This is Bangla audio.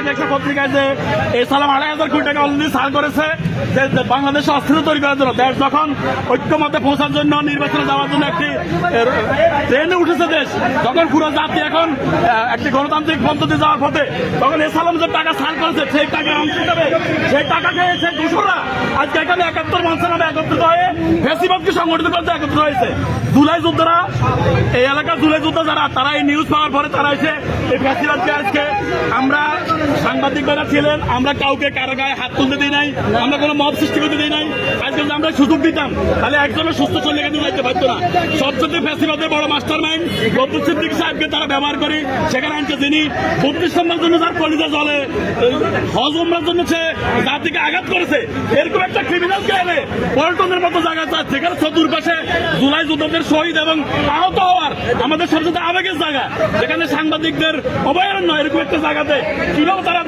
একটা পত্রিকায় যে এই সালাম 2,500 কোটি টাকা অলরেডি সার করেছে যে বাংলাদেশে অস্থিরতা তৈরি করার জন্য। দেশ যখন ঐক্যমতে পৌঁছার জন্য নির্বাচনে যাওয়ার জন্য একটি ট্রেনে উঠেছে দেশ, যখন পুরো জাতি এখন একটি গণতান্ত্রিক পদ্ধতি যাওয়ার পথে, তখন এই সালাম যে টাকা সার করেছে সেই টাকার অংশ হিসাবে সেই টাকা খেয়েছে দূষণরা আজকে এখানে 71 মঞ্চের নামে একত্রিত হয়ে ফেসিবাদকে সংগঠিত করতে একত্রিত হয়েছে। জুলাই যোদ্ধারা, এই এলাকার জুলাই যোদ্ধা যারা, তারা এই নিউজ পাওয়ার পরে তারা এসে এই ফেসিবাদকে আজকে, আমরা সাংবাদিকরা ছিলেন, আমরা কাউকে কারো গায়ে হাত তুলতে দিই নাই, আমরা কোনো মব সৃষ্টি করতে দিই নাই। আজকে যদি আমরা সুযোগ দিতাম তাহলে একজনের সুস্থ চলে গেছে যাইতে পারতো না। সবচেয়ে ফেসিবাদের বড় মাস্টার মাইন্ড গব্বর সিদ্দিক সাহেবকে তারা ব্যবহার করে সেখানে আনছে, যিনি 32 নম্বর জন্য তার কলিজা জলে হজ উমরার জন্য সে জাতিকে আঘাত করেছে। এরকম একটা ক্রিমিনালকে এনে পল্টনের মতো জায়গা যেখানে চতুর্পাশে জুলাই যোদ্ধাদের শহীদ এবং আহত হওয়ার আমাদের সবচেয়ে আবেগের জায়গা, যেখানে সাংবাদিকদের অভয়ারণ্য, এরকম একটা জায়গাতে কিভাবে তারা